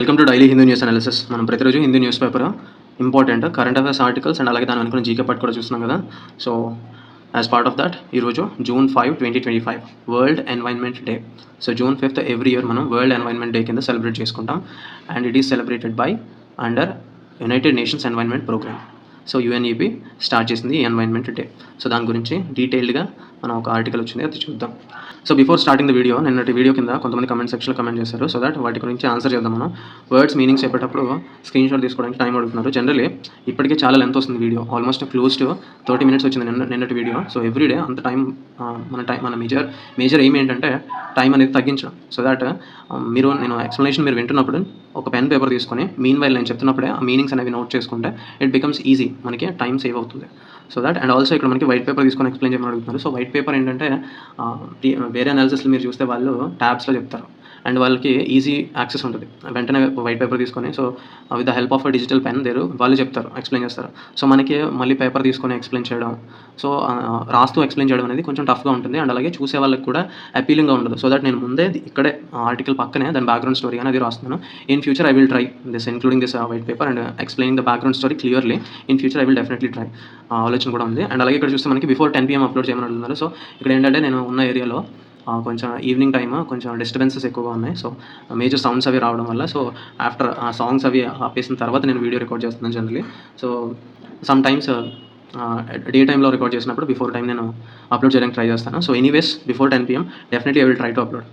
Welcome to daily Hindu news analysis. మనం ప్రతిరోజు Hindu newspaper important current affairs articles and అలాగే దాని అనుకున్న జీకే పార్ట్ కూడా చూస్తున్నాం కదా. So as part of that ఈరోజు June 5, 2025 world environment day. So June 5 every year మనం వరల్డ్ ఎన్వైర్న్మెంట్ డే కింద సెలబ్రేట్ చేసుకుంటాం and it is celebrated by under United Nations environment programme. So UNEP start చేసింది ఈ environment day. So దాని గురించి డీటెయిల్డ్గా మనం ఒక ఆర్టికల్ వచ్చింది, అది చూద్దాం. So before starting the video, నిన్నటి వీడియో కింద కొంతమంది కమెంట్ సెక్షన్లో కమెంట్ చేశారు. సో దట్ వాటి గురించి ఆన్సర్ చేద్దాం. మనం వర్డ్స్ మీనింగ్స్ చెప్పేటప్పుడు స్క్రీన్ షాట్ తీసుకోవడానికి టైం అడుగుతున్నారు. జనరల్లీ ఇప్పటికే చాలా లెంత్ వస్తుంది video, almost close to 30 minutes వచ్చింది నిన్నటి వీడియో. సో ఎవ్రీడే అంత టైం మన మేజర్ ఎయిమ్ ఏంటంటే టైం అనేది తగ్గించడం. సో దట్ నేను ఎక్స్ప్లెనేషన్ మీరు వింటున్నప్పుడు ఒక పెన్ పేపర్ తీసుకొని మీన్ వైల్ నేను చెప్తున్నప్పుడే ఆ మీనింగ్స్ అనేవి నోట్ చేసుకుంటే ఇట్ బికమ్స్ ఈజీ, మనకి టైం సేవ్ అవుతుంది. సో దట్ అండ్ ఆల్సో ఇక్కడ మనకి వైట్ పేపర్ తీసుకొని ఎక్స్ప్లెయిన్ చేయమని అడుగుతున్నారు. సో వైట్ పేపర్ ఏంటంటే వేరే అనాలిసిస్లు మీరు చూస్తే వాళ్ళు ట్యాబ్స్లో చెప్తారు అండ్ వాళ్ళకి ఈజీ యాక్సెస్ ఉంటుంది. వెంటనే వైట్ పేపర్ తీసుకొని so with the help of a digital pen వాళ్ళు చెప్తారు, ఎక్స్ప్లెయిన్ చేస్తారు. సో మనకి మళ్ళీ పేపర్ తీసుకొని ఎక్స్ప్లెయిన్ చేయడం, సో రాస్తూ ఎక్స్ప్లెయిన్ చేయడం అనేది కొంచెం టఫ్గా ఉంటుంది అండ్ అలాగే చూసే వాళ్ళకి కూడా అపీలింగ్గా ఉండదు. సో దట్ నేను ముందే ఇక్కడే ఆర్టికల్ పక్కనే దాని బ్యాక్గ్రౌండ్ స్టోరీ అనేది రాస్తున్నాను. In future I will try this including this white paper and explaining the background story clearly. In future I will definitely try, ఆలోచన కూడా ఉంది. అండ్ అలాగే ఇక్కడ చూస్తే మనకి బిఫోర్ 10 PM అప్లోడ్ చేయమని అడుగుతున్నారు. సో ఇక్కడ ఏంటంటే నేను ఉన్న ఏరియాలో కొంచెం ఈవినింగ్ టైమ్ కొంచెం డిస్టర్బెన్సెస్ ఎక్కువగా ఉన్నాయి. సో మేజర్ సౌండ్స్ అవి రావడం వల్ల సో ఆఫ్టర్ ఆ సాంగ్స్ అవి ఆపేసిన తర్వాత నేను వీడియో రికార్డ్ చేస్తున్నాను generally. So some times day టైంలో రికార్డ్ చేసినప్పుడు బిఫోర్ టైం నేను అప్లోడ్ చేయడానికి ట్రై చేస్తాను. So anyways before 10 PM definitely I will try to upload.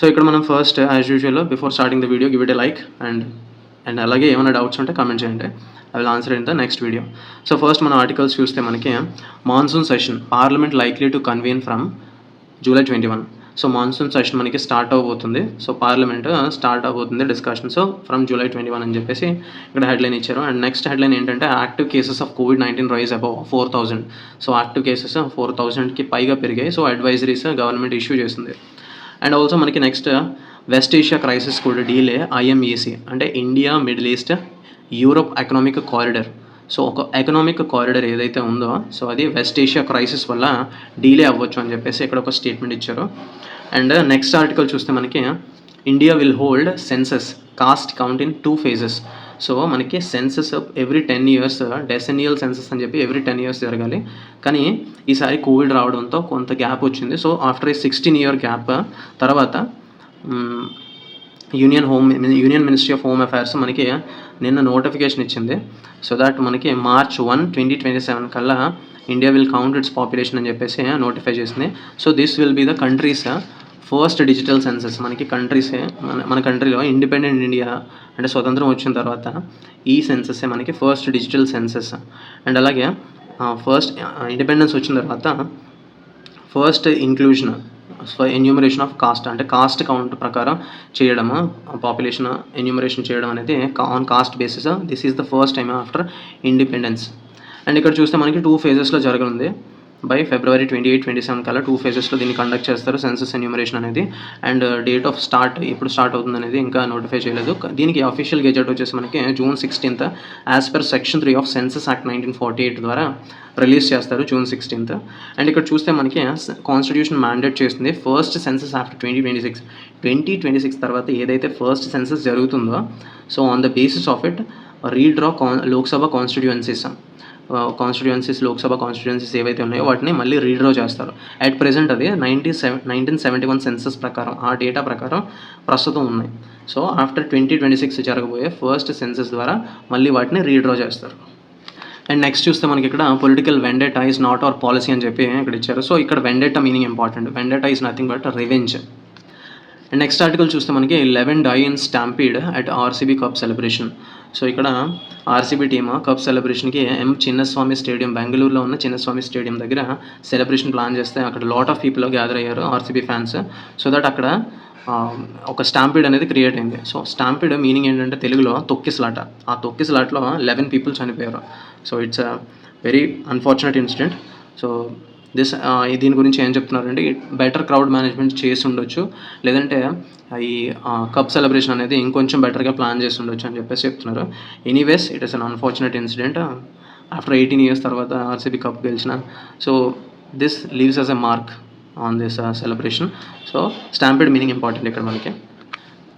So ఇక్కడ మనం first as usual before starting the video give it a like and అలాగే ఏమైనా doubts ఉంటే కామెంట్ చేయండి, I will answer in the next video. So first మన articles చూస్తే మనకి monsoon session parliament likely to convene from July 21. So monsoon session మనకి start అవబోతుంది. So parliament start అవబోతుంది డిస్కషన్. సో ఫ్రమ్ July 21 అని చెప్పేసి ఇక్కడ హెడ్లైన్ ఇచ్చారు. అండ్ నెక్స్ట్ హెడ్లైన్ ఏంటంటే active cases of COVID-19 rise above 4,000. So active cases 4,000కి పైగా పెరిగాయి. సో అడ్వైజరీస్ గవర్నమెంట్ ఇష్యూ చేసింది. అండ్ ఆల్సో మనకి నెక్స్ట్ వెస్ట్ ఏషియా క్రైసిస్ కూడా డీలే IMEC అంటే India Middle East Europe economic corridor. So ఒక economic corridor ఏదైతే ఉందో సో అది వెస్ట్ ఏషియా క్రైసిస్ వల్ల డీలే అవ్వచ్చు అని చెప్పేసి ఇక్కడ ఒక స్టేట్మెంట్ ఇచ్చారు. అండ్ నెక్స్ట్ ఆర్టికల్ చూస్తే మనకి India will hold census cost count in 2 phases. So మనకి సెన్సస్ ఎవ్రీ 10 years డెసెనియల్ సెన్సస్ అని చెప్పి ఎవ్రీ 10 years జరగాలి. కానీ ఈసారి కోవిడ్ రావడంతో కొంత గ్యాప్ వచ్చింది. So after a 16-year gap తర్వాత union ministry of home affairs మనకి నిన్న నోటిఫికేషన్ ఇచ్చింది. సో దట్ మనకి March 1, 2027 కల్లా India will count its population అని చెప్పేసి నోటిఫై చేసింది. So this will be the country's first digital census. మనకి కంట్రీసే మన కంట్రీలో ఇండిపెండెంట్ ఇండియా అంటే స్వతంత్రం వచ్చిన తర్వాత ఈ సెన్సస్సే మనకి ఫస్ట్ డిజిటల్ సెన్సస్. అండ్ అలాగే ఫస్ట్ ఇండిపెండెన్స్ వచ్చిన తర్వాత first inclusion enumeration of cost అంటే కాస్ట్ కౌంట్ ప్రకారం చేయడము, పాపులేషన్ ఎన్యూమరేషన్ చేయడం అనేది on cost basis. This is the first time after independence. And ఇక్కడ చూస్తే మనకి 2 phases జరగనుంది. బై February 28, 27 కల్లా 2 phases దీన్ని కండక్ట్ చేస్తారు సెన్సస్ ఎన్యూమరేషన్ అనేది. అండ్ డేట్ ఆఫ్ స్టార్ట్ ఎప్పుడు స్టార్ట్ అవుతుంది అనేది ఇంకా నోటిఫై చేయలేదు. దీనికి అఫీషియల్ గెజెట్ వచ్చేసి మనకి June 16 as per Section 3 of census act 1948 ద్వారా రిలీజ్ చేస్తారు June 16. అండ్ ఇక్కడ చూస్తే మనకి కాన్స్టిట్యూషన్ మ్యాండేట్ చేస్తుంది ఫస్ట్ సెన్సస్ ఆఫ్టర్ 2026 తర్వాత ఏదైతే ఫస్ట్ సెన్సస్ జరుగుతుందో so on the basis of it redraw Lok Sabha constituencies Lok Sabha constituencies ఏవైతే ఉన్నాయో వాటిని మళ్ళీ రీడ్రా చేస్తారు. అట్ ప్రెజెంట్ అది 1971 సెన్సస్ ప్రకారం ఆ డేటా ప్రకారం ప్రస్తుతం ఉన్నాయి. సో ఆఫ్టర్ 2026 జరగబోయే ఫస్ట్ సెన్సస్ ద్వారా మళ్ళీ వాటిని రీడ్రా చేస్తారు. అండ్ నెక్స్ట్ చూస్తే మనకి ఇక్కడ political vendetta is not our policy అని చెప్పి ఇక్కడ ఇచ్చారు. సో ఇక్కడ vendetta meaning important. Vendetta is nothing but revenge. And next article చూస్తే మనకి 11 die in stampede at RCB cup celebration. So ఇక్కడ RCB టీమ్ కప్ సెలబ్రేషన్కి చిన్నస్వామి స్టేడియం, బెంగళూరులో ఉన్న చిన్నస్వామి స్టేడియం దగ్గర సెలబ్రేషన్ ప్లాన్ చేస్తే అక్కడ లాట్ ఆఫ్ పీపుల్ గ్యాదర్ అయ్యారు RCB ఫ్యాన్స్. సో దట్ అక్కడ ఒక స్టాంపీడ్ అనేది క్రియేట్ అయింది. సో స్టాంపీడ్ మీనింగ్ ఏంటంటే తెలుగులో తొక్కిసలాట. ఆ తొక్కిసలాటలో 11 people చనిపోయారు. So it's a very unfortunate incident. So దీని గురించి ఏం చెప్తున్నారంటే బెటర్ క్రౌడ్ మేనేజ్మెంట్ చేసి ఉండొచ్చు, లేదంటే ఈ కప్ సెలబ్రేషన్ అనేది ఇంకొంచెం బెటర్గా ప్లాన్ చేసి ఉండొచ్చు అని చెప్పేసి చెప్తున్నారు. Anyways it is an unfortunate incident. After 18 years తర్వాత RCB కప్ గెలిచిన. So this leaves as a mark on this celebration. So stampede meaning important ఇక్కడ మనకి.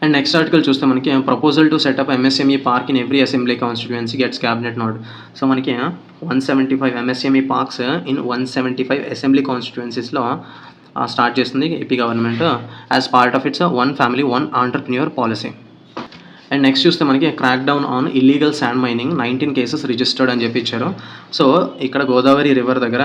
అండ్ నెక్స్ట్ ఆర్టికల్ చూస్తే మనకి proposal to set up MSME park in every assembly constituency gets cabinet nod. So మనకి 175 MSME parks in 175 assembly కాన్స్టిట్యుయెన్సీస్లో start చేస్తుంది AP government as part of its one family one entrepreneur policy. And next చూస్తే మనకి crack down on illegal sand mining 19 cases registered అని చెప్పి ఇచ్చారు. So ఇక్కడ Godavari river దగ్గర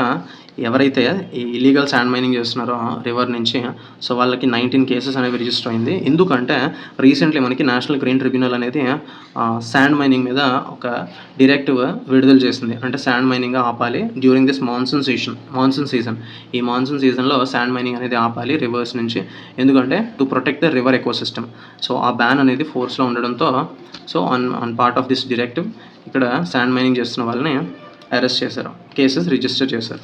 ఎవరైతే ఈ ఇల్లీగల్ శాండ్ మైనింగ్ చేస్తున్నారో రివర్ నుంచి, సో వాళ్ళకి 19 కేసెస్ అనేవి రిజిస్టర్ అయింది. ఎందుకంటే రీసెంట్లీ మనకి నేషనల్ గ్రీన్ ట్రిబ్యునల్ అనేది శాండ్ మైనింగ్ మీద ఒక డైరెక్టివ్ విడుదల చేసింది. అంటే శాండ్ మైనింగ్ ఆపాలి డ్యూరింగ్ దిస్ మాన్సూన్ సీజన్. ఈ మాన్సూన్ సీజన్లో శాండ్ మైనింగ్ అనేది ఆపాలి రివర్స్ నుంచి, ఎందుకంటే to protect the river ecosystem. So ఆ బ్యాన్ అనేది ఫోర్స్లో ఉండడంతో so on part of this directive ఇక్కడ శాండ్ మైనింగ్ చేస్తున్న వాళ్ళని అరెస్ట్ చేశారు, కేసెస్ రిజిస్టర్ చేశారు.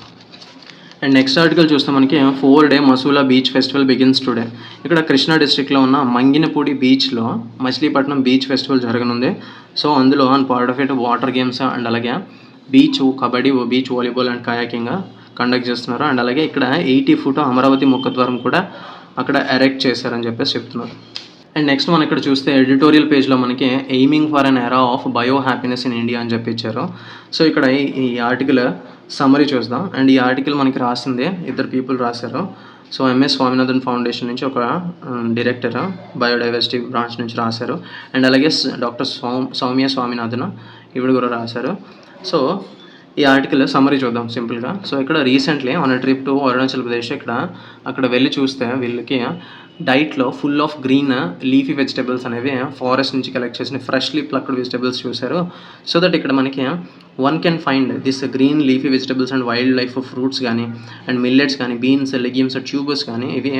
అండ్ నెక్స్ట్ ఆర్టికల్ చూస్తే మనకి 4-day Masula beach festival begins today. ఇక్కడ కృష్ణా డిస్ట్రిక్ట్లో ఉన్న మంగినపూడి బీచ్లో మచిలీపట్నం బీచ్ ఫెస్టివల్ జరగనుంది. సో అందులో on part of it water games and అలాగే beach kabaddi, beach volleyball and kayaking conduct చేస్తున్నారు. అండ్ అలాగే ఇక్కడ 80 ఫూట్ అమరావతి ముఖద్వారం కూడా అక్కడ ఎరెక్ట్ చేశారని చెప్పేసి చెప్తున్నారు. అండ్ నెక్స్ట్ మనం ఇక్కడ చూస్తే ఎడిటోరియల్ పేజ్లో మనకి aiming for an era of bio happiness in India అని చెప్పి ఇచ్చారు. సో ఇక్కడ ఈ ఆర్టికల్ సమ్మరీ చూద్దాం. అండ్ ఈ ఆర్టికల్ మనకి రాసింది ఇద్దరు పీపుల్ రాశారు. సో ఎంఎస్ స్వామినాథన్ ఫౌండేషన్ నుంచి ఒక డైరెక్టర్ బయోడైవర్సిటీ బ్రాంచ్ నుంచి రాశారు. అండ్ అలాగే డాక్టర్ సౌమ్య స్వామినాథన్ ఈవిడ కూడా రాశారు. సో ఈ ఆర్టికల్ సమ్మరీ చూద్దాం సింపుల్గా. సో ఇక్కడ recently on trip to Arunachal Pradesh అక్కడ వెళ్ళి చూస్తే వీళ్ళకి డైట్లో full of green leafy vegetables అనేవి ఫారెస్ట్ నుంచి కలెక్ట్ చేసిన ఫ్రెష్లీ ప్లక్డ్ వెజిటబుల్స్ చూశారు. సో దట్ ఇక్కడ మనకి one can find this green leafy vegetables and wild life fruits కానీ అండ్ మిల్లెట్స్ కానీ బీన్స్ లెగ్యూమ్స్ ట్యూబర్స్ కానీ ఇవి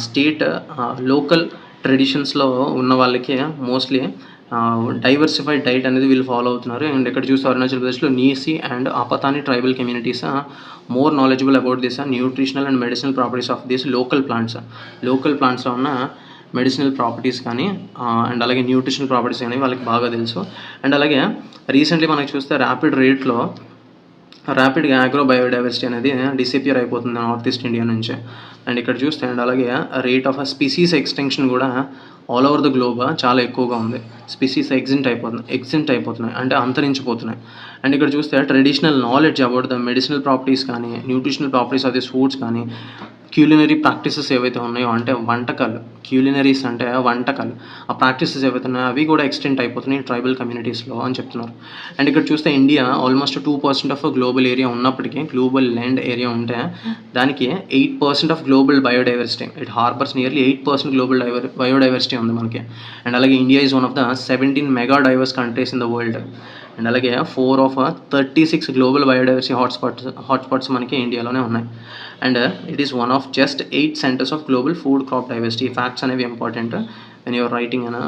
స్టేట్ లోకల్ ట్రెడిషన్స్లో ఉన్న వాళ్ళకి మోస్ట్లీ డైవర్సిఫైడ్ డైట్ అనేది వీళ్ళు ఫాలో అవుతున్నారు. అండ్ ఇక్కడ చూస్తే అరుణాచల్ ప్రదేశ్లో Nyishi and Apatani tribal communities more knowledgeable about this nutritional and medicinal properties of this local ప్లాంట్స్లో ఉన్న మెడిసినల్ ప్రాపర్టీస్ కానీ అండ్ అలాగే న్యూట్రిషనల్ ప్రాపర్టీస్ కానీ వాళ్ళకి బాగా తెలుసు. అండ్ అలాగే రీసెంట్లీ మనకి చూస్తే ర్యాపిడ్గా ఆగ్రో బయోడైవర్సిటీ అనేది డిసపియర్ అయిపోతుంది నార్త్ ఈస్ట్ ఇండియా నుంచి. అండ్ ఇక్కడ చూస్తే అండ్ అలాగే రేట్ ఆఫ్ స్పీసీస్ ఎక్స్టెన్షన్ కూడా ఆల్ ఓవర్ ద గ్లోబ్ చాలా ఎక్కువగా ఉంది. స్పీసీస్ ఎగ్జింట్ అయిపోతున్నాయి అంటే అంతరించిపోతున్నాయి. అండ్ ఇక్కడ చూస్తే traditional knowledge about the medicinal properties కానీ nutritional properties of this foods కానీ క్యూలినరీ ప్రాక్టీసెస్ ఏవైతే ఉన్నాయో అంటే క్యూలినరీస్ అంటే వంటకాలు ఆ ప్రాక్టీసెస్ ఏవైతే ఉన్నాయో అవి కూడా ఎక్స్టెంట్ అయిపోతున్నాయి ట్రైబల్ కమ్యూనిటీస్లో అని చెప్తున్నారు. అండ్ ఇక్కడ చూస్తే India almost 2% of global area ఉన్నప్పటికీ గ్లోబల్ ల్యాండ్ ఏరియా ఉంటే దానికి 8% of global biodiversity, it harbours nearly 8% global biodiversity ఉంది మనకి. అండ్ అలాగే India is one of the 17 mega divorce countries in the world. And అలాగే 4 of 36 గ్లోబల్ బయోడైవర్సిటీ హాట్స్పాట్స్ మనకి ఇండియాలోనే ఉన్నాయి. And it is one of just 8 centers of global food crop diversity. ఈ facts అనేవి important when you're writing అన్న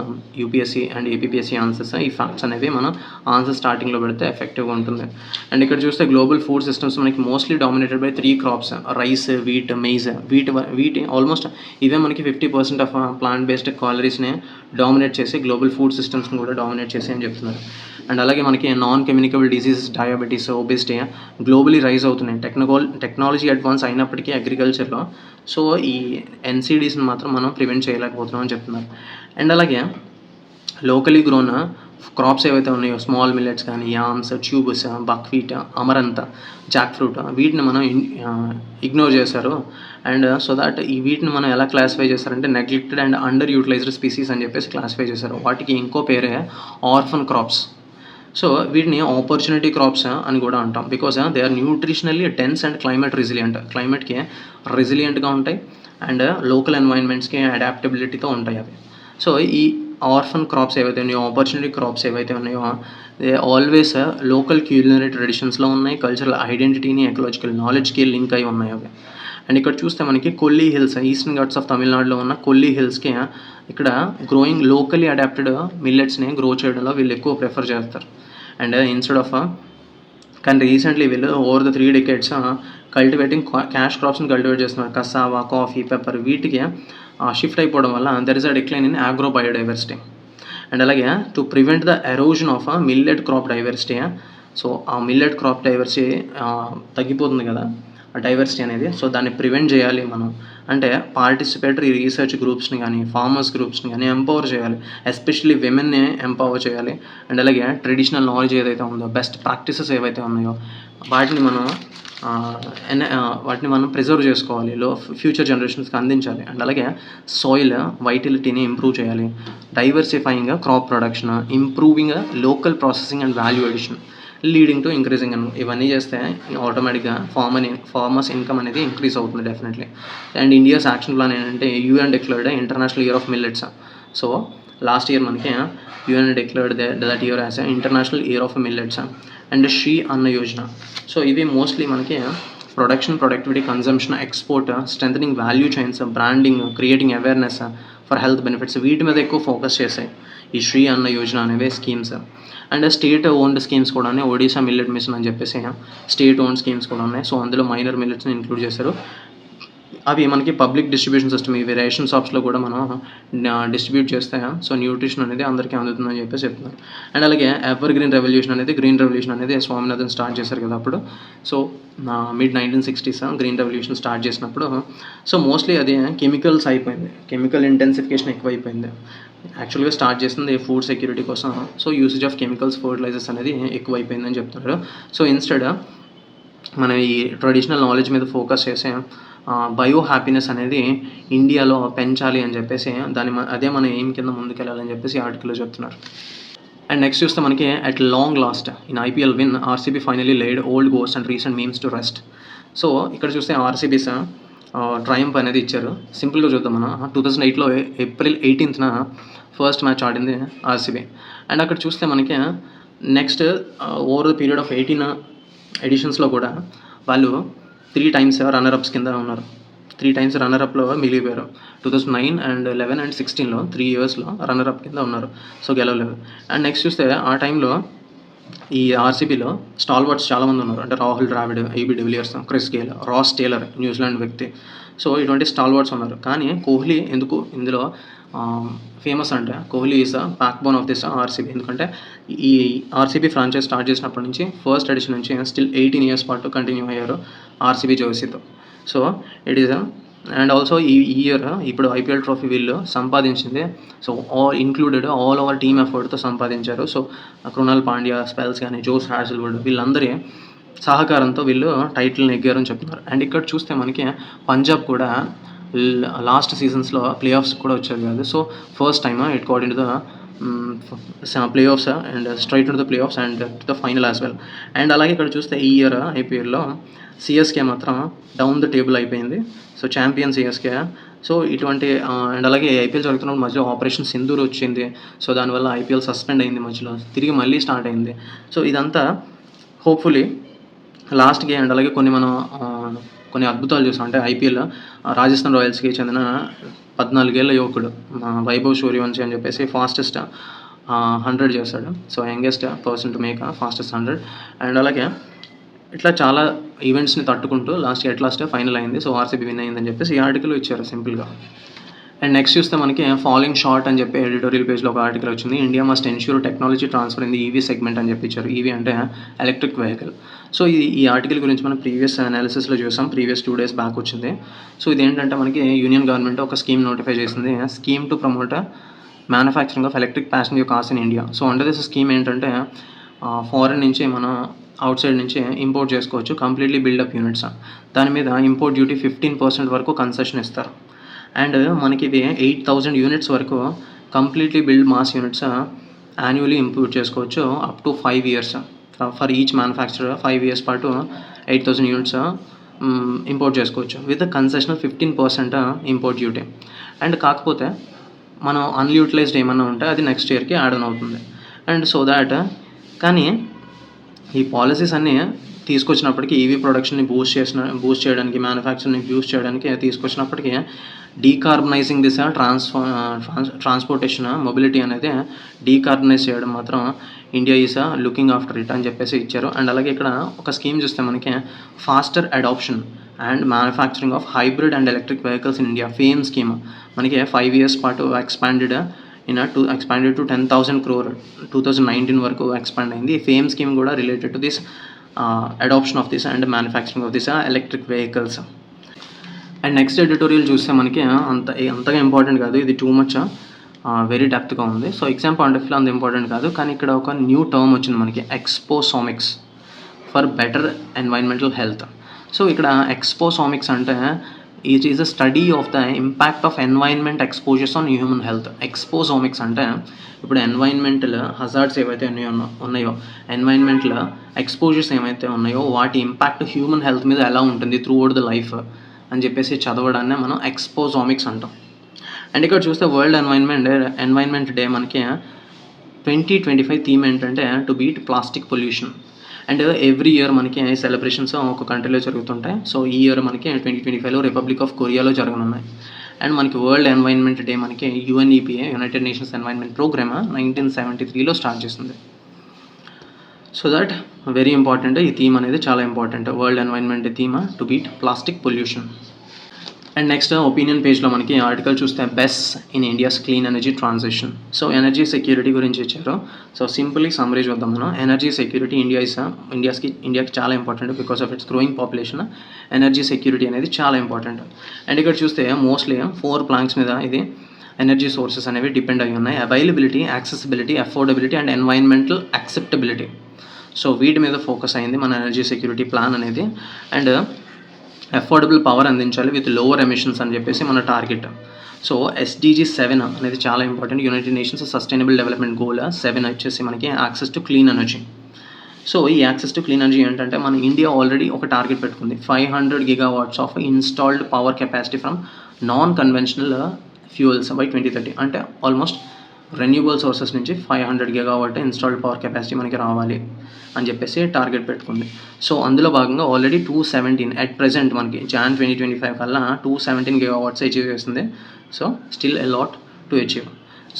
UPSC and APPSC answers. ఈ facts అనేవి మనం ఆన్సర్ స్టార్టింగ్లో పెడితే ఎఫెక్టివ్గా ఉంటుంది. అండ్ ఇక్కడ చూస్తే గ్లోబల్ ఫుడ్ సిస్టమ్స్ మనకి mostly dominated by 3 crops: rice, wheat, maize. Wheat almost ఇవే మనకి 50% ఆఫ్ ప్లాంట్ బేస్డ్ క్యాలరీస్ని డామినేట్ చేసి గ్లోబల్ ఫుడ్ సిస్టమ్స్ని కూడా డామినేట్ చేసి అని చెప్తున్నారు. అండ్ అలాగే మనకి non communicable diseases, diabetes, obesity globally rise అవుతున్నాయి. టెక్నాలజీ అడ్వాన్స్ అయినప్పటికీ అగ్రికల్చర్లో సో ఈ ఎన్సీడీస్ని మాత్రం మనం ప్రివెంట్ చేయలేకపోతున్నాం అని చెప్తున్నారు. అండ్ అలాగే లోకలీ గ్రోన్ క్రాప్స్ ఏవైతే ఉన్నాయో స్మాల్ మిల్లెట్స్ కానీ yams, tubers, buckwheat, amaranth, jackfruit వీటిని మనం ఇగ్నోర్ చేశారు. అండ్ సో దట్ ఈ వీటిని మనం ఎలా క్లాసిఫై చేస్తారంటే neglected and underutilized species అని చెప్పేసి క్లాసిఫై చేశారు. వాటికి ఇంకో పేరే ఆర్ఫన్ క్రాప్స్. సో వీటిని ఆపర్చునిటీ క్రాప్స్ అని కూడా అంటాం. Because they are nutritionally dense and క్లైమేట్కి రెసిలియంట్గా ఉంటాయి అండ్ లోకల్ ఎన్వైరన్మెంట్స్కి అడాప్టబిలిటీతో ఉంటాయి అవి. సో ఈ ఆర్ఫన్ క్రాప్స్ ఏవైతే ఉన్నాయో, ఆపర్చునిటీ క్రాప్స్ ఏవైతే ఉన్నాయో దే ఆల్వేస్ లోకల్ క్యూలినరీ ట్రెడిషన్స్లో ఉన్నాయి, కల్చరల్ ఐడెంటిటీని, ఎకలాజికల్ నాలెడ్జ్కి లింక్ అయి ఉన్నాయి అవి. అండ్ ఇక్కడ చూస్తే మనకి Kolli hills, eastern ghats of తమిళనాడులో ఉన్న కొల్లీ హిల్స్కి ఇక్కడ గ్రోయింగ్ లోకలీ అడాప్టెడ్ మిల్లెట్స్ని గ్రో చేయడంలో వీళ్ళు ఎక్కువ ప్రిఫర్ చేస్తారు. అండ్ ఇన్స్టెడ్ ఆఫ్ కానీ రీసెంట్లీ వీళ్ళు over the 3 decades cultivating cash క్రాప్స్ని కల్టివేట్ చేస్తున్నారు. కసావా, కాఫీ, పెప్పర్ వీటికి షిఫ్ట్ అయిపోవడం వల్ల there is a decline in agro biodiversity. And అలాగే to prevent the erosion of millet crop diversity. So ఆ millet crop diversity తగ్గిపోతుంది కదా ఆ డైవర్సిటీ అనేది. సో దాన్ని ప్రివెంట్ చేయాలి మనం అంటే పార్టిసిపేటరీ రీసెర్చ్ గ్రూప్స్ని కానీ, ఫార్మర్స్ గ్రూప్స్ని కానీ ఎంపవర్ చేయాలి. ఎస్పెషల్లీ విమెన్‌ని ఎంపవర్ చేయాలి. అండ్ అలాగే ట్రెడిషనల్ నాలెడ్జ్ ఏదైతే ఉందో, బెస్ట్ ప్రాక్టీసెస్ ఏవైతే ఉన్నాయో వాటిని మనం వాటిని మనం ప్రిజర్వ్ చేసుకోవాలి. ఫ్యూచర్ జనరేషన్స్‌కి అందించాలి. అండ్ అలాగే సాయిల్ వైటిలిటీని ఇంప్రూవ్ చేయాలి. Diversifying crop production, improving local processing and value addition leading to increasing ఇవన్నీ చేస్తే ఆటోమేటిక్గా ఫార్మర్స్ ఇన్కమ్ అనేది ఇంక్రీజ్ అవుతుంది definitely. And India's action plan ఏంటంటే UN declared international year of millets. So last year మనకి UN declared that year as international year of millets and Shri Anna Yojana. So ఇవి mostly మనకి production, productivity, consumption, export, strengthening value chains, branding, creating awareness for health benefits వీటి మీద ఎక్కువ focus చేశాయి ఈ శ్రీ అన్న యోజన అనేవి schemes. And state owned schemes కూడా ఉన్నాయి. ఒడిశా మిల్లెట్ మిషన్ అని చెప్పేసి స్టేట్ ఓన్డ్ స్కీమ్స్ కూడా ఉన్నాయి. సో అందులో మైనర్ మిల్లెట్స్ని ఇంక్లూడ్ చేశారు. అవి మనకి పబ్లిక్ డిస్ట్రిబ్యూషన్ సిస్టమ్, ఇవి రేషన్ షాప్స్లో కూడా మనం డిస్ట్రిబ్యూట్ చేస్తే సో న్యూట్రిషన్ అనేది అందరికీ అందుతుందని చెప్పేసి చెప్తున్నారు. అండ్ అలాగే ఎవర్ గ్రీన్ రెవల్యూషన్ అనేది స్వామినాథన్ స్టార్ట్ చేశారు కదా అప్పుడు. So mid 1960s green revolution start చేసినప్పుడు సో మోస్ట్లీ అది కెమికల్స్ అయిపోయింది, కెమికల్ ఇంటెన్సిఫికేషన్ ఎక్కువైపోయింది. యాక్చువల్గా స్టార్ట్ చేసింది ఫుడ్ సెక్యూరిటీ కోసం. So usage of chemicals, fertilizers అనేది ఎక్కువైపోయిందని చెప్తున్నారు. సో ఇన్స్టెడ్ మనం ఈ ట్రెడిషనల్ నాలెడ్జ్ మీద ఫోకస్ చేసే బయో హ్యాపీనెస్ అనేది ఇండియాలో పెంచాలి అని చెప్పేసి అదే మన ఎయిమ్ కింద ముందుకెళ్ళాలని చెప్పేసి ఆర్టికల్లో చెప్తున్నారు. అండ్ నెక్స్ట్ చూస్తే మనకి at long last in IPL win RCB finally laid old ghost and recent memes to rest. So ఇక్కడ చూస్తే ఆర్సీబీస్ ట్రయంప్ అనేది ఇచ్చారు. సింపుల్గా చూద్దాం మనం. 2008లో ఏప్రిల్ 18న ఫస్ట్ మ్యాచ్ ఆడింది ఆర్సీబీ. అండ్ అక్కడ చూస్తే మనకి next over the period of 18 ఎడిషన్స్లో కూడా వాళ్ళు 3 times రన్నర్అప్స్ కింద ఉన్నారు. 3 times రన్నర్అప్లో మిగిలిపోయారు. 2009 అండ్ 11 అండ్ 16లో 3 yearsలో రన్నర్అప్ కింద ఉన్నారు. సో గెలవలేదు. అండ్ నెక్స్ట్ చూస్తే ఆ టైంలో ఈ ఆర్సీబీలో స్టాల్వర్డ్స్ చాలామంది ఉన్నారు. అంటే Rahul Dravid, AB de Villiers, Chris Gayle, Ross Taylor New Zealand వ్యక్తి. సో ఇటువంటి స్టాల్వర్డ్స్ ఉన్నారు. కానీ కోహ్లీ ఎందుకు ఇందులో ఫేమస్ అంటే Kohli is the backbone of this RCB. ఎందుకంటే ఈ ఆర్సీబీ ఫ్రాంచైజ్ స్టార్ట్ చేసినప్పటి నుంచి ఫస్ట్ ఎడిషన్ నుంచి స్టిల్ 18 years పాటు కంటిన్యూ అయ్యారు ఆర్సీబీ జెర్సీతో. So it is and also ఈ ఇయర్ ఇప్పుడు ఐపీఎల్ ట్రోఫీ వీళ్ళు సంపాదించింది. So included all over team ఎఫర్ట్తో సంపాదించారు. సో కృణాల్ పాండ్యా, స్పెల్స్ కానీ, జోస్ హ్యాజల్వుడ్ వీళ్ళందరి సహకారంతో వీళ్ళు టైటిల్ని నెగ్గారని చెప్తున్నారు. అండ్ ఇక్కడ చూస్తే మనకి పంజాబ్ కూడా లాస్ట్ సీజన్స్లో ప్లే ఆఫ్స్ కూడా వచ్చేది కాదు. So first time it got in to the play offs and straight to the play offs and to the final as well. And అలాగే ఇక్కడ చూస్తే ఈ ఇయర్ ఐపీఎల్లో సిఎస్కే మాత్రం డౌన్ ద టేబుల్ అయిపోయింది. So champion CSK. సో ఇటువంటి and అలాగే IPL జరుగుతున్నప్పుడు మధ్యలో ఆపరేషన్ సింధూర్ వచ్చింది. సో దానివల్ల ఐపీఎల్ సస్పెండ్ అయింది, మధ్యలో తిరిగి మళ్ళీ స్టార్ట్ అయింది. సో ఇదంతా హోప్ఫుల్లీ లాస్ట్కి అండ్ అలాగే కొన్ని అద్భుతాలు చూసాం. అంటే ఐపీఎల్ రాజస్థాన్ రాయల్స్కి చెందిన 14 ఏళ్ల యువకుడు వైభవ్ సూర్యవంశీ అని చెప్పేసి ఫాస్టెస్ట్ 100 చేశాడు. So youngest person to make fastest 100. And అలాగే ఇట్లా చాలా ఈవెంట్స్ని తట్టుకుంటూ లాస్ట్ ఫైనల్ అయింది. సో ఆర్సీబీ విన్ అయిందని చెప్పేసి ఈ ఆర్టికల్ ఇచ్చారు సింపుల్గా. అండ్ నెక్స్ట్ చూస్తే మనకి ఫాలోయింగ్ షార్ట్ అని చెప్పి ఎడిటోరియల్ పేజ్లో ఒక ఆర్టికల్ వచ్చింది. India must ensure technology transfer in the EV segment అని చెప్పి ఇచ్చారు. ఈవీ అంటే ఎలక్ట్రిక్ వెహికల్. సో ఈ ఆర్టికల్ గురించి మనం ప్రీవియస్ అనాలిసిస్లో చూసాం. ప్రీవియస్ 2 days బ్యాక్ వచ్చింది. సో ఇదేంటంటే మనకి యూనియన్ గవర్నమెంట్ ఒక స్కీమ్ నోటిఫై చేసింది. Scheme to promote manufacturing of electric passenger cars in India. So under this scheme ఏంటంటే ఫారెన్ నుంచి మనం అవుట్ సైడ్ నుంచి ఇంపోర్ట్ చేసుకోవచ్చు కంప్లీట్లీ బిల్డప్ యూనిట్స్. దాని మీద ఇంపోర్ట్ డ్యూటీ 15% వరకు కన్సెషన్ ఇస్తారు. అండ్ మనకి ఇది 8,000 యూనిట్స్ వరకు completely build mass units annually import చేసుకోవచ్చు up to 5 years. For each manufacturer 5 years పాటు 8,000 యూనిట్స్ ఇంపోర్ట్ చేసుకోవచ్చు with concessional 15% import duty. And కాకపోతే మనం అన్యూటిలైజ్డ్ ఏమన్నా ఉంటే అది నెక్స్ట్ ఇయర్కి యాడ్ ఆన్ అవుతుంది. అండ్ సో దాట్ కానీ ఈ పాలసీస్ అన్నీ తీసుకొచ్చినప్పటికీ ఈవీ ప్రొడక్షన్ని బూస్ట్ చేయడానికి, మ్యానుఫ్యాక్చరింగ్ని బూస్ట్ చేయడానికి తీసుకొచ్చినప్పటికీ డీకార్బనైజింగ్ దిస్ ట్రాన్స్పోర్టేషన్ మొబిలిటీ అనేది డీకార్బనైజ్ చేయడం మాత్రం India is looking after it అని చెప్పేసి ఇచ్చారు. అండ్ అలాగే ఇక్కడ ఒక స్కీమ్ చూస్తే మనకి faster adoption and manufacturing of hybrid and electric vehicles in India FAME scheme మనకి 5 years పాటు ఎక్స్పాండెడ్ to 10,000 crore 2019 వరకు ఎక్స్పాండ్ అయింది. ఫేమ్ స్కీమ్ కూడా related to this adoption of this and manufacturing of this electric vehicles. And next editorial చూస్తే మనకి అంతగా important కాదు, ఇది టూ మచ్ వెరీ డెప్త్గా ఉంది. So exam point of view అంత ఇంపార్టెంట్ కాదు, కానీ ఇక్కడ ఒక న్యూ టర్మ్ వచ్చింది మనకి, exposomics for better environmental health. So ఇక్కడ ఎక్స్పోసామిక్స్ అంటే it is a study of the impact of environment exposures on human health. Exposomics అంటే ఇప్పుడు ఎన్వైరన్మెంటల్ హజార్డ్స్ ఏవైతే ఉన్నాయో ఎన్వైరన్మెంటల్ ఎక్స్పోజర్స్ ఏమైతే ఉన్నాయో వాటి ఇంపాక్ట్ హ్యూమన్ హెల్త్ మీద ఎలా ఉంటుంది త్రూ అవుట్ ద లైఫ్ అని చెప్పేసి చదవడాన్ని మనం ఎక్స్పోసామిక్స్ అంటాం. అండ్ ఇక్కడ చూస్తే వరల్డ్ ఎన్వైరన్మెంట్ డే మనకి 2025 థీమ్ ఏంటంటే to beat plastic pollution. And every year మనకి సెలబ్రేషన్స్ ఒక కంట్రీలో జరుగుతుంటాయి. సో ఈ ఇయర్ మనకి 2025లో రిపబ్లిక్ ఆఫ్ కొరియాలో జరగనున్నాయి. అండ్ మనకి వరల్డ్ ఎన్వైరన్మెంట్ డే మనకి UNEPA united nations environment programme 1973లో స్టార్ట్ చేసింది. సో దట్ వెరీ ఇంపార్టెంట్, ఈ థీమ్ అనేది చాలా important, world environment theme to beat plastic pollution. And next opinion పేజ్లో మనకి ఆర్టికల్ చూస్తే best in India's clean energy transition. So energy security గురించి ఇచ్చారు. సో సింపుల్లీ సమ్మరీ చూద్దాం మనం. ఎనర్జీ సెక్యూరిటీ ఇండియాకి చాలా important because of it's growing population. Energy security అనేది చాలా ఇంపార్టెంట్. అండ్ ఇక్కడ చూస్తే మోస్ట్లీ 4 ప్లాంక్స్ మీద ఇది ఎనర్జీ సోర్సెస్ అనేవి డిపెండ్ అయి ఉన్నాయి. Availability, accessibility, affordability and environmental acceptability. So వీటి మీద ఫోకస్ అయింది మన ఎనర్జీ సెక్యూరిటీ ప్లాన్ అనేది. అండ్ అఫోర్డబుల్ పవర్ అందించాలి విత్ లోవర్ ఎమిషన్స్ అని చెప్పేసి మన టార్గెట్. సో SDG 7 అనేది చాలా important, United nations sustainable development goal 7 వచ్చేసి మనకి access to clean energy. So ఈ యాక్సెస్ టు క్లీన్ ఎనర్జీ ఏంటంటే మన ఇండియా ఆల్రెడీ ఒక టార్గెట్ పెట్టుకుంది, 500 GW of installed power capacity from non conventional fuels by 2030. అంటే ఆల్మోస్ట్ రెన్యూబుల్ సోర్సెస్ నుంచి 500 GW installed power capacity మనకి రావాలి అని చెప్పేసి టార్గెట్ పెట్టుకుంది. సో అందులో భాగంగా ఆల్రెడీ 217 అట్ ప్రెజెంట్ మనకి Jan 2025 కల్లా 217 GW అచీవ్ చేస్తుంది. So still a lot to achieve.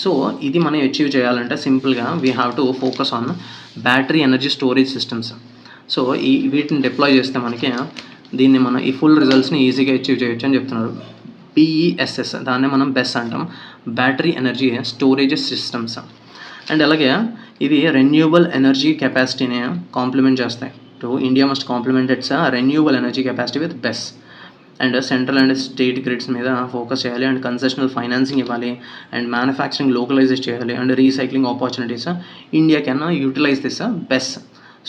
So ఇది మనం అచీవ్ చేయాలంటే సింపుల్గా we have to focus on battery energy storage systems. So వీటిని డిప్లాయ్ చేస్తే మనకి దీన్ని మనం ఈ ఫుల్ రిజల్ట్స్ని ఈజీగా అచీవ్ చేయొచ్చు అని చెప్తున్నారు. BESS దాన్నే మనం బెస్ అంటాం, battery energy storage systems. And అలాగే ఇవి రెన్యూబుల్ ఎనర్జీ కెపాసిటీని కాంప్లిమెంట్ చేస్తాయి. To India must complement its renewable energy capacity with BESS. And central and state grids మీద ఫోకస్ చేయాలి. అండ్ కన్సెషనల్ ఫైనాన్సింగ్ ఇవ్వాలి. అండ్ మ్యానుఫ్యాక్చరింగ్ లోకలైజ్ చేయాలి. And recycling opportunities India can utilize this BESS.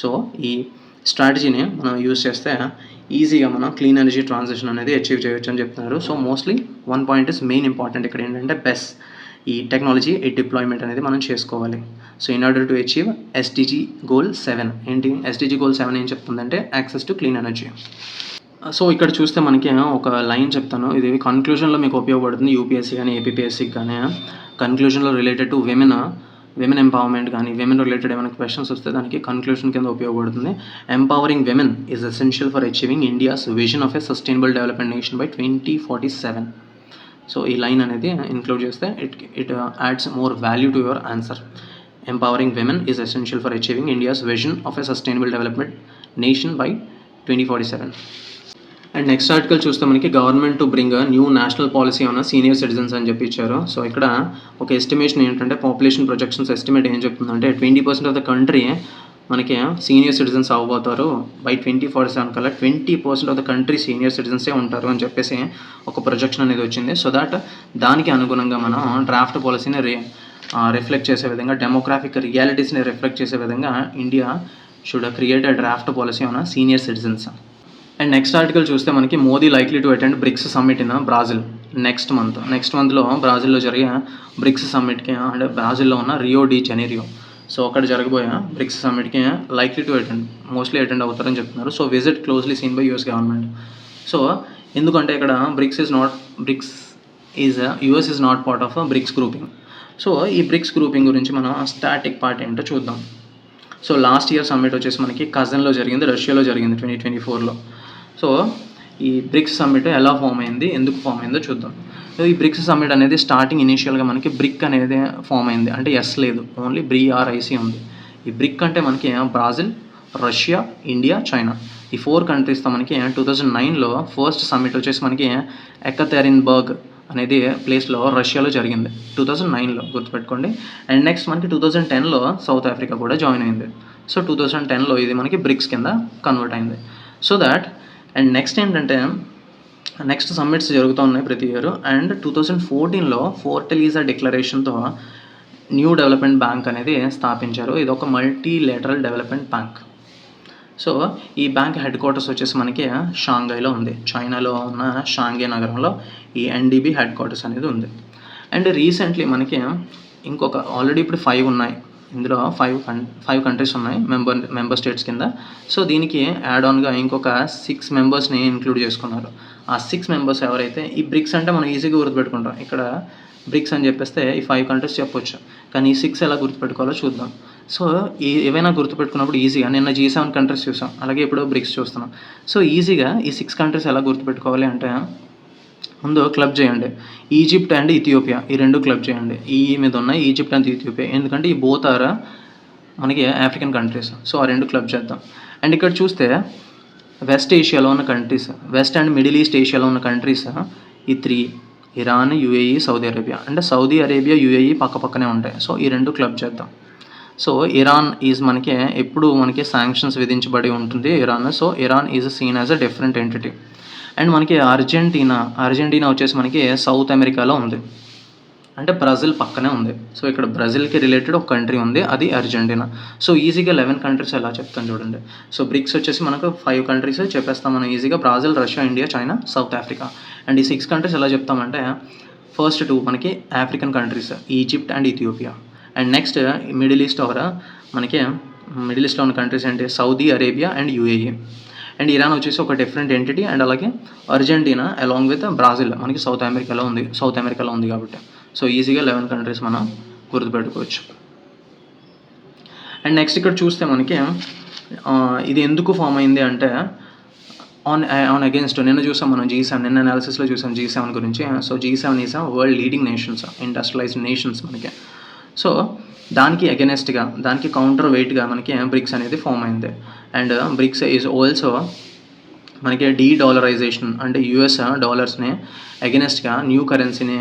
So ఈ స్ట్రాటజీని మనం use చేస్తే ఈజీగా మనం క్లీన్ ఎనర్జీ ట్రాన్సిషన్ అనేది అచీవ్ చేయొచ్చు అని చెప్తున్నారు. So mostly 1 point is main important ఇక్కడ ఏంటంటే బెస్, ఈ టెక్నాలజీ ఈ డిప్లాయ్మెంట్ అనేది మనం చేసుకోవాలి. So in order to achieve SDG goal 7 ఏంటి, SDG గోల్ 7 ఏం చెప్తుందంటే access to clean energy. So ఇక్కడ చూస్తే మనకి ఒక లైన్ చెప్తాను, ఇది కన్క్లూజన్లో మీకు ఉపయోగపడుతుంది. UPSC కానీ APPSCకి కానీ కన్క్లూజన్లో రిలేటెడ్ టు విమెన్ ఎంపవర్మెంట్ కానీ విమెన్ రిలేటెడ్ ఏమైనా క్వశ్చన్స్ వస్తే దానికి కన్క్లూషన్ కింద ఉపయోగపడుతుంది. Empowering women is essential for achieving India's vision of a sustainable development nation by 2047. So ఈ లైన్ అనేది ఇన్క్లూడ్ చేస్తే it adds more value to your answer. Empowering women is essential for achieving India's vision of a sustainable development nation by 2047. And next article చూస్తే మనకి government to bring new national policy on senior citizens అని చెప్పి ఇచ్చారు. So ఇక్కడ ఒక estimation ఏంటంటే population projections estimate ఏం చెప్తుందంటే 20% ఆఫ్ ద కంట్రీ మనకి సీనియర్ సిటిజన్స్ అవ్వబోతారు. బై 2047 కల్లా 20% ఆఫ్ ద కంట్రీ సీనియర్ సిటిజన్సే ఉంటారు అని చెప్పేసి ఒక ప్రొజెక్షన్ అనేది వచ్చింది. సో దట్ దానికి అనుగుణంగా మనం డ్రాఫ్ట్ పాలసీని రిఫ్లెక్ట్ చేసే విధంగా, డెమోగ్రాఫిక్ రియాలిటీస్ని రిఫ్లెక్ట్ చేసే విధంగా India should create a draft policy on senior citizens. And next article చూస్తే మనకి Modi likely to attend bricks summit in Brazil next మంత్లో బ్రాజిల్లో జరిగే బ్రిక్స్ సమ్మిట్కి, అంటే బ్రాజిల్లో ఉన్న రియో డి జెనీరో, సో అక్కడ జరగబోయే బ్రిక్స్ సమ్మిట్కి లైక్లీ టు మోస్ట్లీ అటెండ్ అవుతారని చెప్తున్నారు. So visit closely seen by US government. So ఎందుకంటే ఇక్కడ US is not part of BRICS grouping. So ఈ బ్రిక్స్ గ్రూపింగ్ గురించి మనం స్టాటిక్ పార్ట్ ఏంటో చూద్దాం. సో లాస్ట్ ఇయర్ సమ్మిట్ వచ్చేసి మనకి కజన్లో జరిగింది, రష్యాలో జరిగింది 2024లో. సో ఈ బ్రిక్స్ సమ్మిట్ ఎలా ఫామ్ అయింది, ఎందుకు ఫామ్ అయిందో చూద్దాం. సో ఈ బ్రిక్స్ సమ్మిట్ అనేది స్టార్టింగ్ ఇనీషియల్గా మనకి బ్రిక్ అనేది ఫామ్ అయింది, అంటే ఎస్ లేదు, ఓన్లీ BRIC ఉంది. ఈ బ్రిక్ అంటే మనకి బ్రాజిల్, రష్యా, ఇండియా, చైనా, ఈ 4 కంట్రీస్తో మనకి 2009లో ఫస్ట్ సమ్మిట్ వచ్చేసి మనకి ఎకతెరిన్బర్గ్ అనేది ప్లేస్లో రష్యాలో జరిగింది 2009లో, గుర్తుపెట్టుకోండి. అండ్ నెక్స్ట్ మనకి 2010లో సౌత్ ఆఫ్రికా కూడా జాయిన్ అయింది. సో 2010లో ఇది మనకి బ్రిక్స్ కింద కన్వర్ట్ అయింది. సో దాట్ అండ్ నెక్స్ట్ ఏంటంటే నెక్స్ట్ సమ్మిట్స్ జరుగుతూ ఉన్నాయి ప్రతి ఇయర్. అండ్ 2014లో ఫోర్టలీజా డిక్లరేషన్తో న్యూ డెవలప్మెంట్ బ్యాంక్ అనేది స్థాపించారు. ఇది ఒక మల్టీలేటరల్ డెవలప్మెంట్ బ్యాంక్. సో ఈ బ్యాంక్ హెడ్ క్వార్టర్స్ వచ్చేసి మనకి షాంఘైలో ఉంది. చైనాలో ఉన్న షాంఘై నగరంలో ఈ ఎన్డీబీ హెడ్ క్వార్టర్స్ అనేది ఉంది. అండ్ రీసెంట్లీ మనకి ఇంకొక ఆల్రెడీ ఇప్పుడు 5 ఉన్నాయి. ఇందులో 5 కంట్రీస్ ఉన్నాయి మెంబర్ స్టేట్స్ కింద. సో దీనికి యాడ్ ఆన్గా ఇంకొక 6 మెంబర్స్ని ఇంక్లూడ్ చేసుకున్నారు. ఆ 6 మెంబర్స్ ఎవరైతే, ఈ బ్రిక్స్ అంటే మనం ఈజీగా గుర్తుపెట్టుకుంటాం. ఇక్కడ బ్రిక్స్ అని చెప్పేస్తే ఈ 5 కంట్రీస్ చెప్పొచ్చు, కానీ ఈ 6 ఎలా గుర్తుపెట్టుకోవాలో చూద్దాం. సో ఏవైనా గుర్తుపెట్టుకున్నప్పుడు ఈజీగా, నిన్న G7 కంట్రీస్ చూసాం, అలాగే ఇప్పుడు బ్రిక్స్ చూస్తున్నాం. సో ఈజీగా ఈ 6 కంట్రీస్ ఎలా గుర్తుపెట్టుకోవాలి అంటే, ముందు క్లబ్ చేయండి ఈజిప్ట్ అండ్ ఇథియోపియా, ఈ 2 క్లబ్ చేయండి. ఈ మీద ఉన్నాయి ఈజిప్ట్ అండ్ ఇథియోపియా, ఎందుకంటే ఈ బోత్ ఆర్ మనకి ఆఫ్రికన్ కంట్రీస్. సో ఆ 2 క్లబ్ చేద్దాం. అండ్ ఇక్కడ చూస్తే వెస్ట్ ఏషియాలో ఉన్న countries, west and Middle East ఏషియాలో ఉన్న కంట్రీస్ ఈ 3: ఇరాన్, యుఏఈ, సౌదీ అరేబియా. అంటే సౌదీ అరేబియా, యుఏఈ పక్క పక్కనే ఉంటాయి. సో ఈ 2 క్లబ్ చేద్దాం. సో ఇరాన్ ఈజ్ మనకి ఎప్పుడు మనకి శాంక్షన్స్ విధించబడి ఉంటుంది Iran. So Iran is seen as a different entity. And మనకి అర్జెంటీనా వచ్చేసి మనకి సౌత్ అమెరికాలో ఉంది, అంటే బ్రెజిల్ పక్కనే ఉంది. సో ఇక్కడ బ్రెజిల్కి రిలేటెడ్ ఒక కంట్రీ ఉంది, అది అర్జెంటీనా. సో ఈజీగా 11 కంట్రీస్ ఎలా చెప్తాను చూడండి. సో బ్రిక్స్ వచ్చేసి మనకు 5 కంట్రీస్ చెప్పేస్తాం మనం ఈజీగా: Brazil, Russia, India, China, south Africa. And ఈ 6 కంట్రీస్ ఎలా చెప్తామంటే, ఫస్ట్ 2 మనకి African countries, Egypt and Ethiopia. And next middle east మనకి మిడిల్ ఈస్ట్లో ఉన్న కంట్రీస్ ఏంటి, Saudi Arabia and UAE. And Iran వచ్చేసి ఒక డిఫరెంట్ ఎంటిటీ. అండ్ అలాగే అర్జెంటీనా అలాంగ్ విత్ బ్రెజిల్ మనకి సౌత్ అమెరికాలో ఉంది కాబట్టి. సో ఈజీగా 11 కంట్రీస్ మనం గుర్తుపెట్టుకోవచ్చు. అండ్ నెక్స్ట్ ఇక్కడ చూస్తే మనకి ఇది ఎందుకు ఫామ్ అయింది అంటే, ఆన్ అగేన్స్ట్ నిన్న చూసాం మనం G7, నిన్న అనాలిసిస్లో చూసాం G7 గురించి. So G7 is world leading nations, industrialised nations మనకి. సో దానికి అగెనెస్ట్గా, దానికి కౌంటర్ వెయిట్గా మనకి బ్రిక్స్ అనేది ఫామ్ అయింది. అండ్ బ్రిక్స్ ఈజ్ ఆల్సో మనకి డీడాలరైజేషన్, అంటే యూఎస్ డాలర్స్ని అగెనెస్ట్గా న్యూ కరెన్సీని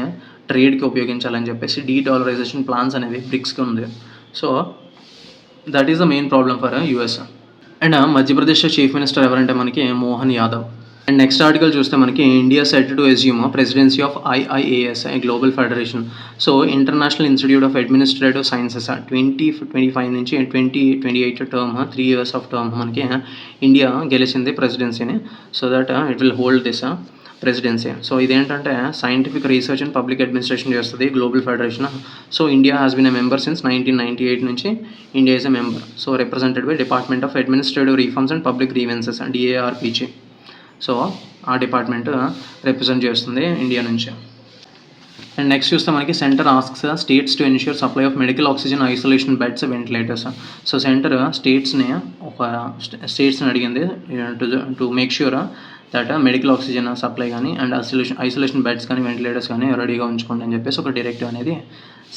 ట్రేడ్కి ఉపయోగించాలని చెప్పేసి డీడాలరైజేషన్ ప్లాన్స్ అనేవి బ్రిక్స్కి ఉంది. So that is the main problem for US. And Madhya Pradesh chief minister ఎవరంటే మనకి Mohan Yadav. And next article చూస్తే మనకి India set to assume presidency of IIAS, global federation. So international institute of administrative sciences 2025 నుంచి 2028 term, 3 years of term మనకి India గెలిచింది ప్రెసిడెన్సీని. So that it will hold this presidency. So ఇదేంటంటే scientific research and public administration చేస్తుంది global federation. So India has been a member since 1998 నుంచి India is a member. So represented by department of administrative reforms and public grievances, DARPG. So ఆ department represent చేస్తుంది India నుంచి. And next చూస్తే మనకి centre asks states to ensure supply of medical oxygen, isolation beds, ventilators. So centre స్టేట్స్ని అడిగింది to make sure that medical oxygen supply కానీ and isolation beds కానీ ventilators కానీ రెడీగా ఉంచుకోండి అని చెప్పేసి ఒక డైరెక్టివ్ అనేది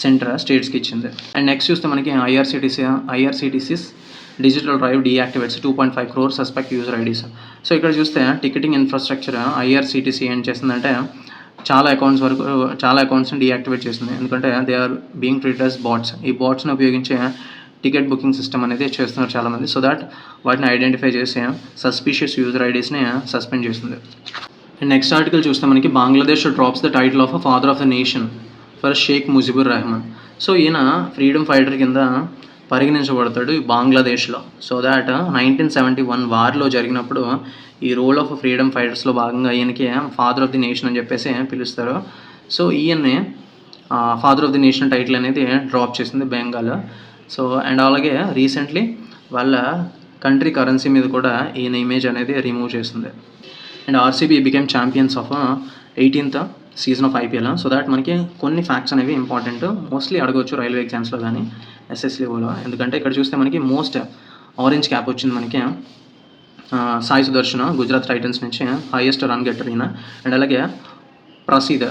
సెంటర్ స్టేట్స్కి ఇచ్చింది. అండ్ నెక్స్ట్ చూస్తే మనకి IRCTC's digital drive deactivates 2.5 crore suspect user IDs. So ఇక్కడ చూస్తే టికెటింగ్ ఇన్ఫ్రాస్ట్రక్చర్ IRCTC ఏం చేసిందంటే, చాలా అకౌంట్స్ని డీయాక్టివేట్ చేసింది. ఎందుకంటే they are being treated as bots. ఈ బాట్స్ని ఉపయోగించే టికెట్ బుకింగ్ సిస్టమ్ అనేది చేస్తున్నారు చాలామంది. సో దాట్ వాటిని ఐడెంటిఫై చేసి సస్పిషియస్ యూజర్ ఐడీస్ని సస్పెండ్ చేసింది. అండ్ నెక్స్ట్ ఆర్టికల్ చూస్తే మనకి Bangladesh drops the title of father of the nation for Sheikh Mujibur Rahman. So ఈయన ఫ్రీడమ్ ఫైటర్ కింద పరిగణించబడతాడు ఈ బంగ్లాదేశ్లో. సో దాట్ 1971 వార్లో జరిగినప్పుడు ఈ రోల్ ఆఫ్ ఫ్రీడమ్ ఫైటర్స్లో భాగంగా ఈయనకి ఫాదర్ ఆఫ్ ది నేషన్ అని చెప్పేసి పిలుస్తారు. సో ఈయన్ని father of the nation title అనేది డ్రాప్ చేసింది బెంగాల్. సో అండ్ అలాగే రీసెంట్లీ వాళ్ళ కంట్రీ కరెన్సీ మీద కూడా ఈయన ఇమేజ్ అనేది రిమూవ్ చేసింది. And RCB became champions of 18th season of IPL. So that మనకి కొన్ని ఫ్యాక్ట్స్ అనేవి ఇంపార్టెంట్, మోస్ట్లీ అడగవచ్చు రైల్వే ఎగ్జామ్స్లో కానీ SS లెవెల్లో. ఎందుకంటే ఇక్కడ చూస్తే మనకి మోస్ట్ ఆరెంజ్ క్యాప్ వచ్చింది మనకి సాయి సుదర్శన్ గుజరాత్ టైటన్స్ నుంచి, హైయెస్ట్ రన్ గెటర్ ఈయన. అండ్ అలాగే ప్రసీద్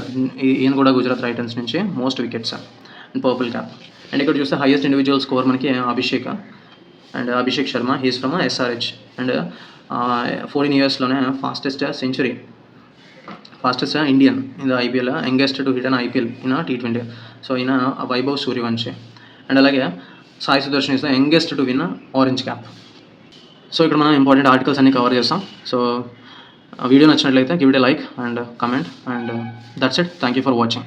ఈయన కూడా గుజరాత్ టైటన్స్ నుంచి most wickets and purple cap. And ఇక్కడ చూస్తే హైయెస్ట్ ఇండివిజువల్ స్కోర్ మనకి Abhishek Sharma, he's from SRH. And 14 yearsలోనే fastest Indian in the IPL, youngest to hit an IPL ఇన్ T20. సో ఈయన వైభవ్ సూర్యవంశీ. అండ్ అలాగే Sai Sudharsan is the youngest to win orange cap. So ఇక్కడ మనం important articles అన్ని కవర్ చేస్తాం. So video నచ్చినట్లయితే give it a like and comment and that's it. Thank you for watching.